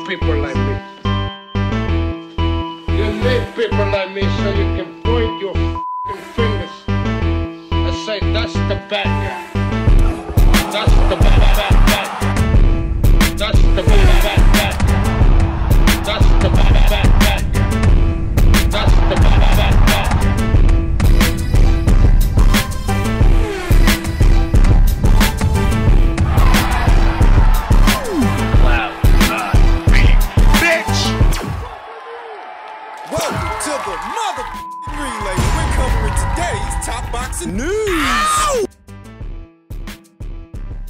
people like me. You need people like me so you can point your f***ing fingers and say, that's the bad guy. That's the bad guy. That's the bad guy. That's the bad guy. That's the bad guy. Relay. We're covering today's top boxing news.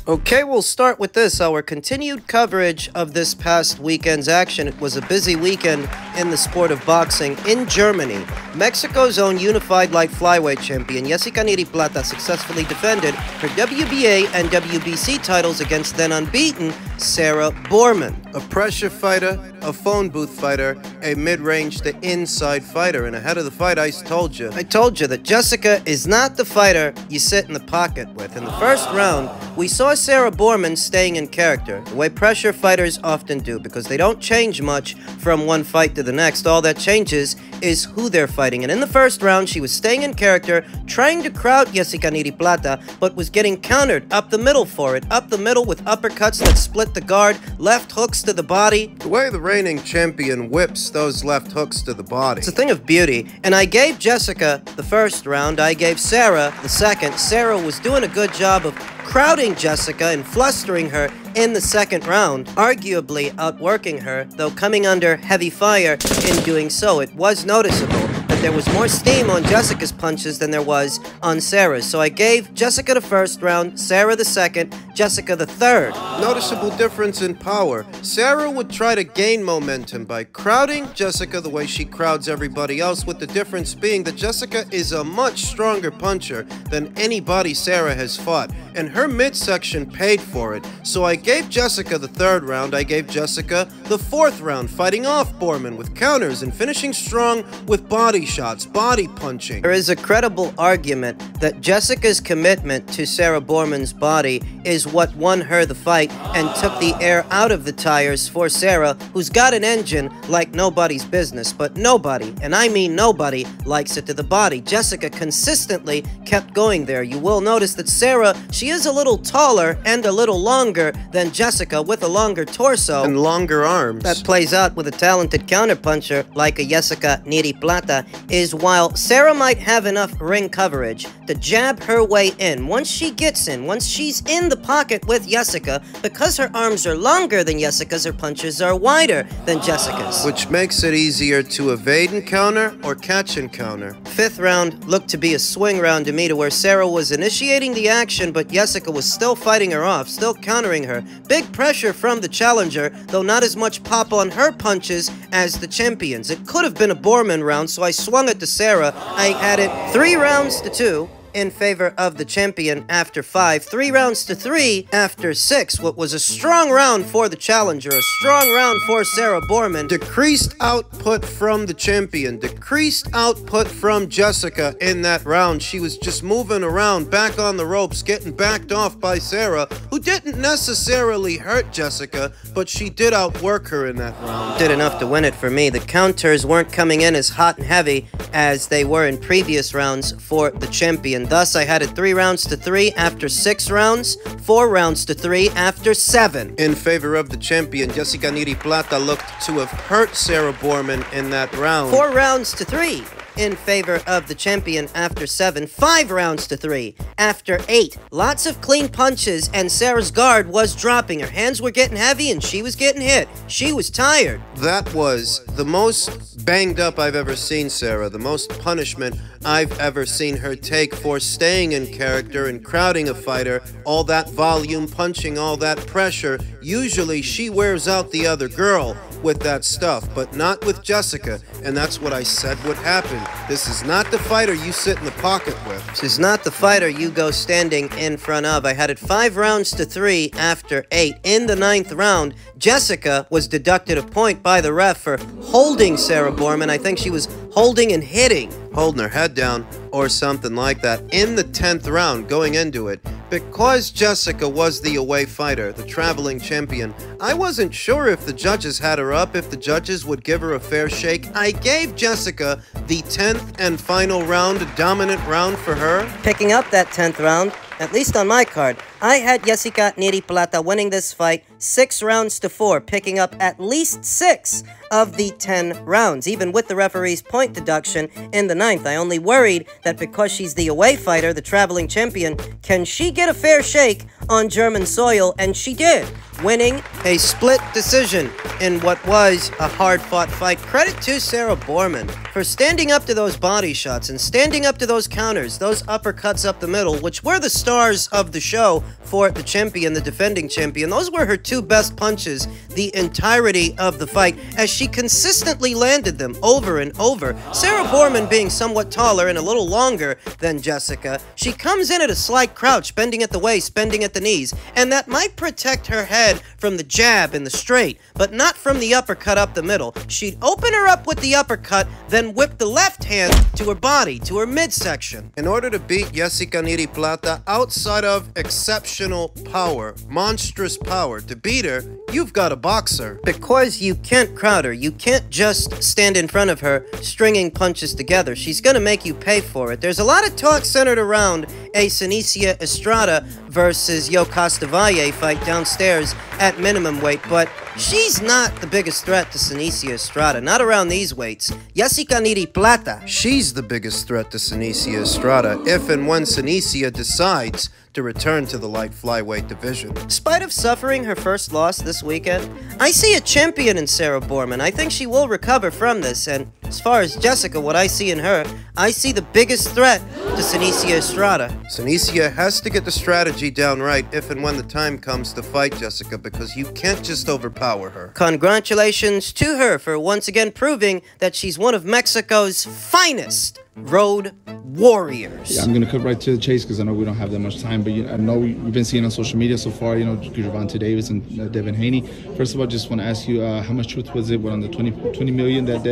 Okay, we'll start with this, our continued coverage of this past weekend's action. It was a busy weekend in the sport of boxing in Germany. Mexico's own unified light flyweight champion, Jessica Plata, successfully defended her WBA and WBC titles against then unbeaten Sarah Bormann. A pressure fighter, a phone booth fighter, a mid-range to inside fighter. And ahead of the fight, I told you that Jessica is not the fighter you sit in the pocket with. In the first round, we saw Sarah Bormann staying in character, the way pressure fighters often do, because they don't change much from one fight to the next. All that changes is who they're fighting. And in the first round, she was staying in character, trying to crowd Jessica Plata, but was getting countered up the middle for it. Up the middle with uppercuts that split the guard, left hooks to the body. The way the reigning champion whips those left hooks to the body. It's a thing of beauty. And I gave Jessica the first round, I gave Sarah the second. Sarah was doing a good job of crowding Jessica and flustering her in the second round, arguably outworking her, though coming under heavy fire in doing so. It was noticeable that there was more steam on Jessica's punches than there was on Sarah's. So I gave Jessica the first round, Sarah the second, Jessica the third. Noticeable difference in power. Sarah would try to gain momentum by crowding Jessica the way she crowds everybody else, with the difference being that Jessica is a much stronger puncher than anybody Sarah has fought, and her midsection paid for it. So I gave Jessica the third round, I gave Jessica the fourth round, fighting off Bormann with counters and finishing strong with body shots, body punching. There is a credible argument that Jessica's commitment to Sarah Bormann's body is what won her the fight and took the air out of the tires for Sarah, who's got an engine like nobody's business. But nobody, and I mean nobody, likes it to the body. Jessica consistently kept going there. You will notice that Sarah, she is a little taller and a little longer than Jessica, with a longer torso and longer arms. That plays out with a talented counterpuncher like a Jessica Plata, is while Sarah might have enough ring coverage to jab her way in, once she gets in, once she's in the pocket with Jessica, because her arms are longer than Jessica's, her punches are wider than Jessica's, which makes it easier to evade and counter or catch and counter. Fifth round looked to be a swing round to me, to where Sarah was initiating the action, but Jessica was still fighting her off, still countering her. Big pressure from the challenger, though not as much pop on her punches as the champion's. It could have been a Bormann round, so I swung it to Sarah. I had it 3-2 in favor of the champion after 5, 3-3 after 6. What was a strong round for the challenger, a strong round for Sarah Bormann. Decreased output from the champion, decreased output from Jessica in that round. She was just moving around, back on the ropes, getting backed off by Sarah, who didn't necessarily hurt Jessica, but she did outwork her in that round. Did enough to win it for me. The counters weren't coming in as hot and heavy as they were in previous rounds for the champion. Thus, I had it 3-3 after 6 rounds, 4-3 after 7. In favor of the champion, Jessica Plata looked to have hurt Sarah Bormann in that round. 4-3 in favor of the champion after 7, 5-3 after 8. Lots of clean punches, and Sarah's guard was dropping. Her hands were getting heavy, and she was getting hit. She was tired. That was the most banged up I've ever seen Sarah, the most punishment I've ever seen her take for staying in character and crowding a fighter. All that volume, punching, all that pressure. Usually she wears out the other girl with that stuff, but not with Jessica, and that's what I said would happen. This is not the fighter you sit in the pocket with. This is not the fighter you go standing in front of. I had it 5-3 after 8. In the 9th round, Jessica was deducted a point by the ref for holding Sarah Bormann. I think she was holding and hitting, holding her head down or something like that in the 10th round going into it. Because Jessica was the away fighter, the traveling champion, I wasn't sure if the judges had her up, if the judges would give her a fair shake. I gave Jessica the 10th and final round, a dominant round for her. Picking up that 10th round, at least on my card, I had Jessica Plata winning this fight 6 rounds to 4, picking up at least 6 of the 10 rounds, even with the referee's point deduction in the 9th. I only worried that because she's the away fighter, the traveling champion, can she get a fair shake on German soil? And she did, winning a split decision in what was a hard-fought fight. Credit to Sarah Bormann for standing up to those body shots and standing up to those counters, those uppercuts up the middle, which were the stars of the show for the champion, the defending champion. Those were her 2 best punches the entirety of the fight, as she consistently landed them over and over. Sarah Bormann being somewhat taller and a little longer than Jessica, she comes in at a slight crouch, bending at the waist, bending at the knees, and that might protect her head from the jab and the straight, but not from the uppercut up the middle. She'd open her up with the uppercut, then whip the left hand to her body, to her midsection. In order to beat Jessica Plata, outside of exceptional power, monstrous power, to beat her, you've got a boxer. Because you can't crowd her, you can't just stand in front of her stringing punches together. She's gonna make you pay for it. There's a lot of talk centered around a Senicia Estrada versus Yo Costavalle fight downstairs at minimum weight, but she's not the biggest threat to Senicia Estrada, not around these weights. Jessica Plata, she's the biggest threat to Senicia Estrada if and when Senicia decides to return to the light flyweight division. Despite of suffering her first loss this weekend, I see a champion in Sarah Bormann. I think she will recover from this, and as far as Jessica, what I see in her, I see the biggest threat to Senicia Estrada. Senicia has to get the strategy down right if and when the time comes to fight Jessica, because you can't just overpower her. Congratulations to her for once again proving that she's one of Mexico's finest road warriors. Yeah, I'm going to cut right to the chase because I know we don't have that much time, but I know you've been seeing on social media so far, Gervonta Davis and Devin Haney. First of all, just want to ask you, how much truth was it on the 20 million that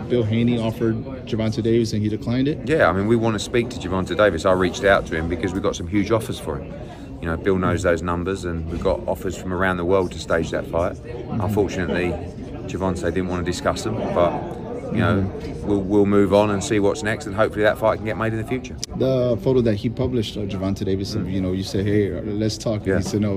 Bill Haney offered Gervonta Davis and he declined it? Yeah, I mean, we want to speak to Gervonta Davis. I reached out to him because we got some huge offers for him. Bill knows those numbers, and we've got offers from around the world to stage that fight. Unfortunately, Gervonta didn't want to discuss them, but we'll move on and see what's next, and hopefully that fight can get made in the future. The photo that he published of Gervonta Davis, you said, hey, let's talk. Yeah. And he said, no,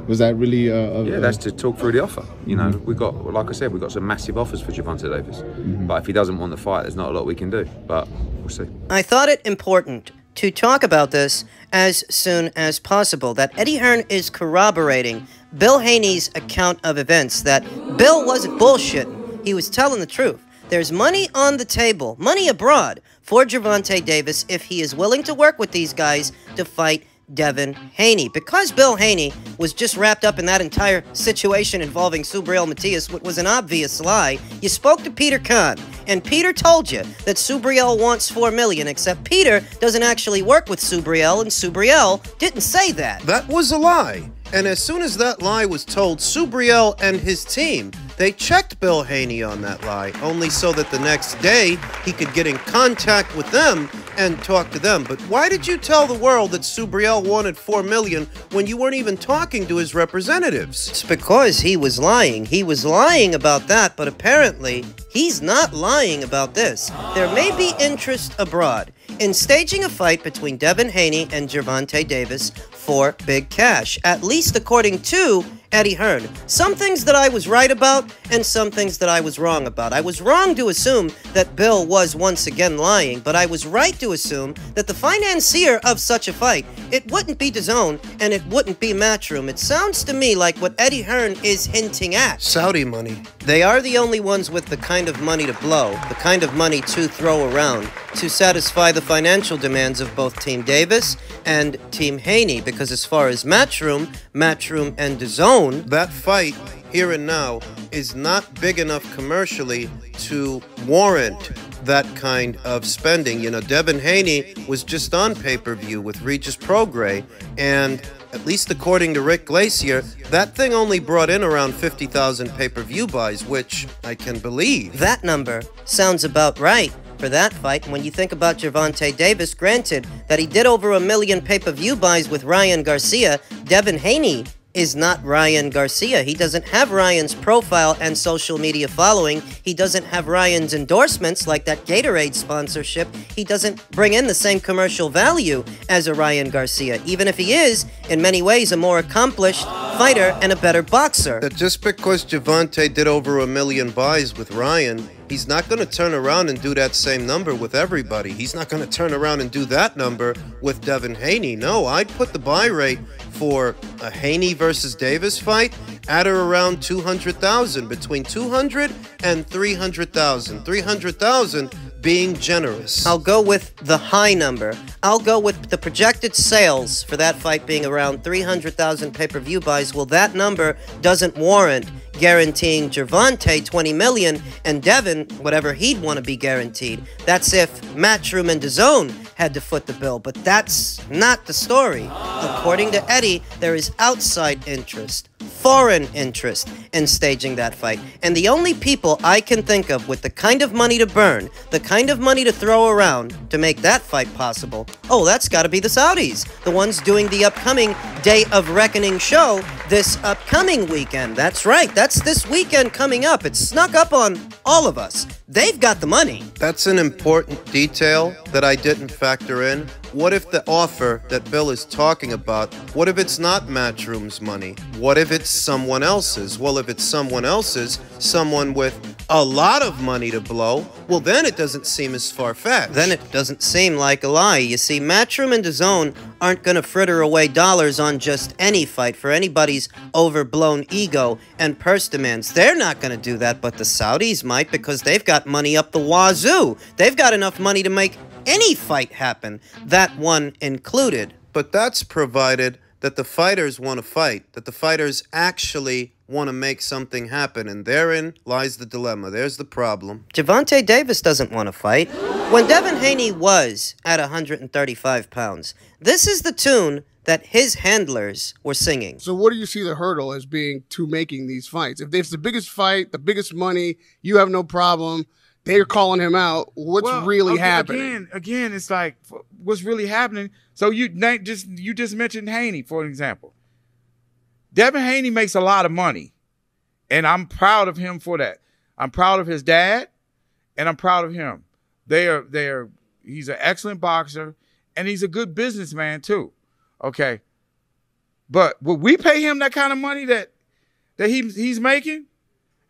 was that really that's to talk through the offer. We got, like I said, we've got some massive offers for Gervonta Davis. But if he doesn't want the fight, there's not a lot we can do, but we'll see. I thought it important to talk about this as soon as possible, that Eddie Hearn is corroborating Bill Haney's account of events, that Bill wasn't bullshitting, he was telling the truth. There's money on the table, money abroad, for Gervonta Davis if he is willing to work with these guys to fight Devin Haney. Because Bill Haney was just wrapped up in that entire situation involving Subriel Matias, what was an obvious lie, you spoke to Peter Kahn, and Peter told you that Subriel wants $4 million, except Peter doesn't actually work with Subriel, and Subriel didn't say that. That was a lie. And as soon as that lie was told, Subriel and his team, they checked Bill Haney on that lie, only so that the next day he could get in contact with them and talk to them. But why did you tell the world that Subriel wanted $4 million when you weren't even talking to his representatives? It's because he was lying. He was lying about that, but apparently he's not lying about this. There may be interest abroad in staging a fight between Devin Haney and Gervonta Davis for big cash, at least according to Eddie Hearn. Some things that I was right about and some things that I was wrong about. I was wrong to assume that Bill was once again lying, but I was right to assume that the financier of such a fight, it wouldn't be DAZN and it wouldn't be Matchroom. It sounds to me like what Eddie Hearn is hinting at. Saudi money. They are the only ones with the kind of money to blow, the kind of money to throw around to satisfy the financial demands of both Team Davis and Team Haney, because as far as Matchroom and DAZN, that fight here and now is not big enough commercially to warrant that kind of spending. Devin Haney was just on pay-per-view with Regis Prograis, and at least according to Rick Glacier, that thing only brought in around 50,000 pay-per-view buys, which I can believe. That number sounds about right for that fight. And when you think about Gervonta Davis, granted that he did over 1 million pay-per-view buys with Ryan Garcia, Devin Haney is not Ryan Garcia. He doesn't have Ryan's profile and social media following. He doesn't have Ryan's endorsements like that Gatorade sponsorship. He doesn't bring in the same commercial value as a Ryan Garcia, even if he is, in many ways, a more accomplished fighter and a better boxer. That just because Gervonta did over 1 million buys with Ryan, he's not going to turn around and do that same number with everybody. He's not going to turn around and do that number with Devin Haney. No, I'd put the buy rate for a Haney versus Davis fight at or around 200,000, between 200 and 300,000. 300,000 being generous. I'll go with the high number. I'll go with the projected sales for that fight being around 300,000 pay-per-view buys. Well, that number doesn't warrant guaranteeing Gervonta 20 million and Devin whatever he'd want to be guaranteed. That's if Matchroom and DAZN had to foot the bill, but that's not the story. According to Eddie, there is outside interest, foreign interest in staging that fight. And the only people I can think of with the kind of money to burn, the kind of money to throw around to make that fight possible, oh, that's got to be the Saudis, the ones doing the upcoming Day of Reckoning show this upcoming weekend. That's right, that's this weekend coming up. It's snuck up on all of us. They've got the money. That's an important detail that I didn't factor in. What if the offer that Bill is talking about, what if it's not Matchroom's money? What if it's someone else's? Well, if it's someone else's, someone with a lot of money to blow, well, then it doesn't seem as far-fetched. Then it doesn't seem like a lie. You see, Matchroom and DAZN aren't going to fritter away dollars on just any fight for anybody's overblown ego and purse demands. They're not going to do that, but the Saudis might, because they've got money up the wazoo. They've got enough money to make any fight happen, that one included. But that's provided that the fighters want to fight, that the fighters actually want to make something happen, and therein lies the dilemma. There's the problem. Gervonta Davis doesn't want to fight. When Devin Haney was at 135 pounds, this is the tune that his handlers were singing. So what do you see the hurdle as being to making these fights? If it's the biggest fight, the biggest money, you have no problem. They're calling him out. What's really happening? Again, it's like, what's really happening? So you just mentioned Haney, for example. Devin Haney makes a lot of money, and I'm proud of him for that. I'm proud of his dad, and I'm proud of him. He's an excellent boxer, and he's a good businessman too. Okay, but would we pay him that kind of money that he's making?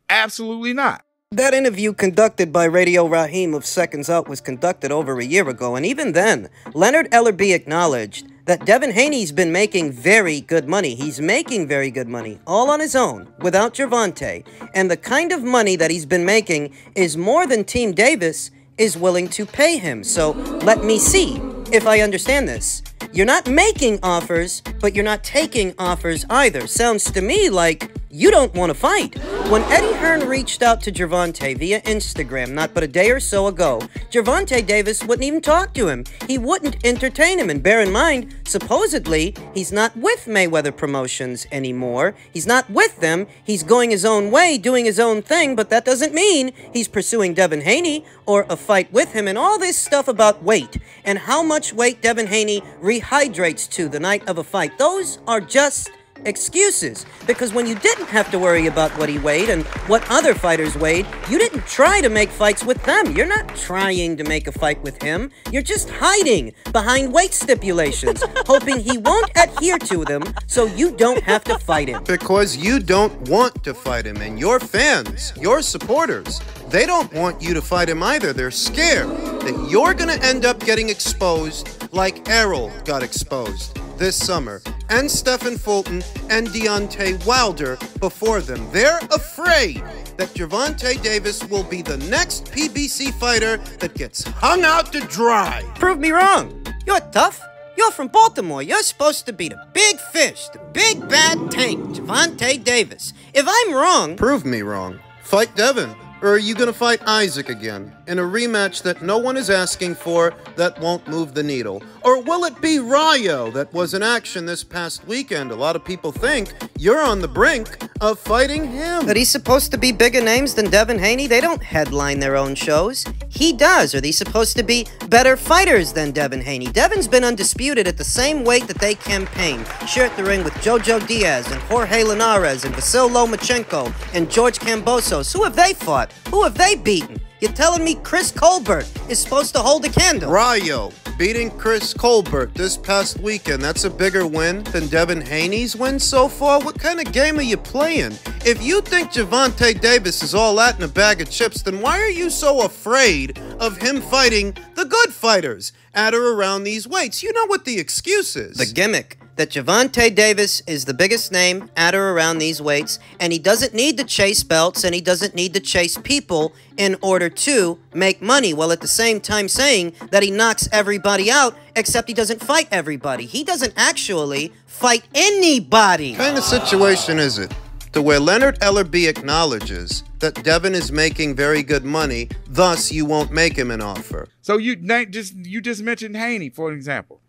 Absolutely not. That interview conducted by Radio Raheem of Seconds Out was conducted over a year ago, and even then, Leonard Ellerby acknowledged that Devin Haney's been making very good money. He's making very good money, all on his own, without Gervonta, and the kind of money that he's been making is more than Team Davis is willing to pay him. So let me see if I understand this. You're not making offers, but you're not taking offers either. Sounds to me like you don't want to fight. When Eddie Hearn reached out to Gervonta via Instagram not but a day or so ago, Gervonta Davis wouldn't even talk to him. He wouldn't entertain him. And bear in mind, supposedly, he's not with Mayweather Promotions anymore. He's not with them. He's going his own way, doing his own thing, but that doesn't mean he's pursuing Devin Haney or a fight with him. And all this stuff about weight and how much weight Devin Haney rehydrates to the night of a fight, those are just excuses, because when you didn't have to worry about what he weighed and what other fighters weighed, you didn't try to make fights with them. You're not trying to make a fight with him. You're just hiding behind weight stipulations, hoping he won't adhere to them so you don't have to fight him. Because you don't want to fight him, and your fans, your supporters, they don't want you to fight him either. They're scared that you're gonna end up getting exposed like Errol got exposed this summer, and Stephen Fulton and Deontay Wilder before them. They're afraid that Gervonta Davis will be the next PBC fighter that gets hung out to dry. Prove me wrong. You're tough. You're from Baltimore. You're supposed to be the big fish, the big bad tank, Gervonta Davis. If I'm wrong... Prove me wrong. Fight Devin. Or are you gonna fight Isaac again? in a rematch that no one is asking for that won't move the needle? Or will it be Rayo that was in action this past weekend? A lot of people think you're on the brink of fighting him. But he's supposed to be bigger names than Devin Haney? They don't headline their own shows. He does. Are they supposed to be better fighters than Devin Haney? Devin's been undisputed at the same weight that they campaign. Shared the ring with Jojo Diaz and Jorge Linares and Vasil Lomachenko and George Kambosos. Who have they fought? Who have they beaten? You're telling me Chris Colbert is supposed to hold a candle? Rayo beating Chris Colbert this past weekend. That's a bigger win than Devin Haney's win so far? What kind of game are you playing? If you think Gervonta Davis is all that in a bag of chips, then why are you so afraid of him fighting the good fighters at or around these weights? You know what the excuse is. The gimmick. That Gervonta Davis is the biggest name at or around these weights, and he doesn't need to chase belts, and he doesn't need to chase people in order to make money, while at the same time saying that he knocks everybody out, except he doesn't fight everybody. He doesn't actually fight anybody. What kind of situation is it to where Leonard Ellerby acknowledges that Devin is making very good money, thus you won't make him an offer? So you just mentioned Haney, for example.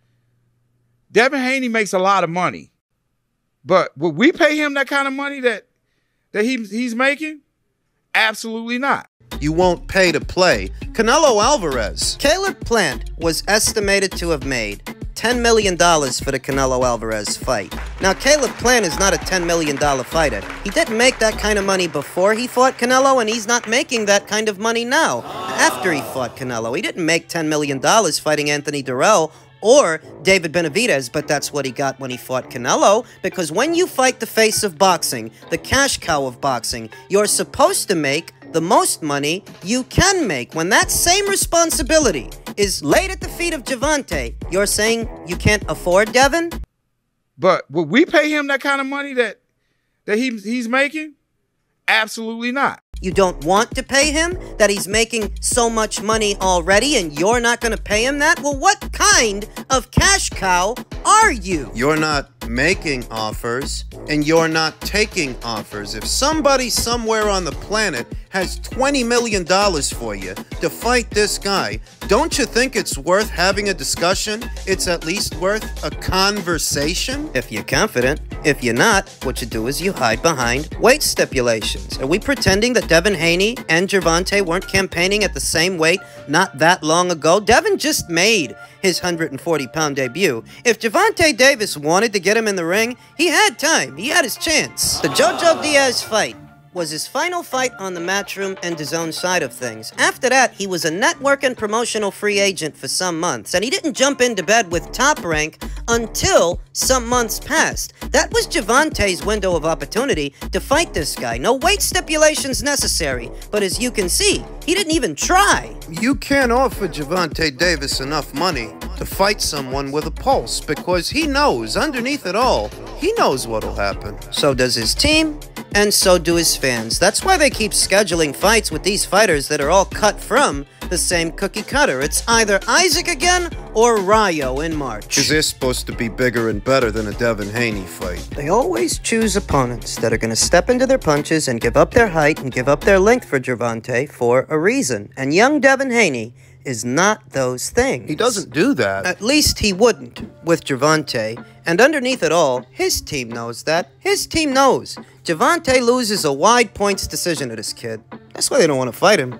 Devin Haney makes a lot of money, but would we pay him that kind of money that he's making? Absolutely not. You won't pay to play. Canelo Alvarez. Caleb Plant was estimated to have made $10 million for the Canelo Alvarez fight. Now, Caleb Plant is not a $10 million fighter. He didn't make that kind of money before he fought Canelo, and he's not making that kind of money now after he fought Canelo. He didn't make $10 million fighting Anthony Durrell or David Benavidez, but that's what he got when he fought Canelo, because when you fight the face of boxing, the cash cow of boxing, you're supposed to make the most money you can make. When that same responsibility is laid at the feet of Gervonta, you're saying you can't afford Devin? But would we pay him that kind of money that he's making? Absolutely not. You don't want to pay him? That he's making so much money already and you're not going to pay him that? Well, what kind of cash cow are you? You're not making offers and you're not taking offers. If somebody somewhere on the planet has $20 million for you to fight this guy, don't you think it's worth having a discussion? It's at least worth a conversation? If you're confident. If you're not, what you do is you hide behind weight stipulations. Are we pretending that Devin Haney and Gervonta weren't campaigning at the same weight not that long ago? Devin just made his 140-pound debut. If Gervonta Davis wanted to get him in the ring, he had time. He had his chance. The Jojo Diaz fight was his final fight on the Matchroom and DAZN side of things. After that, he was a network and promotional free agent for some months, and he didn't jump into bed with Top Rank until some months passed. That was Gervonta's window of opportunity to fight this guy. No weight stipulations necessary, but as you can see, he didn't even try. You can't offer Gervonta Davis enough money to fight someone with a pulse, because he knows, underneath it all, he knows what'll happen. So does his team, and so do his fans. That's why they keep scheduling fights with these fighters that are all cut from the same cookie cutter. It's either Isaac again or Rayo in March. Because they're supposed to be bigger and better than a Devin Haney fight. They always choose opponents that are going to step into their punches and give up their height and give up their length for Gervonta for a reason. And young Devin Haney is not those things. He doesn't do that. At least he wouldn't with Gervonta. And underneath it all, his team knows that. His team knows. Gervonta loses a wide points decision to this kid. That's why they don't want to fight him.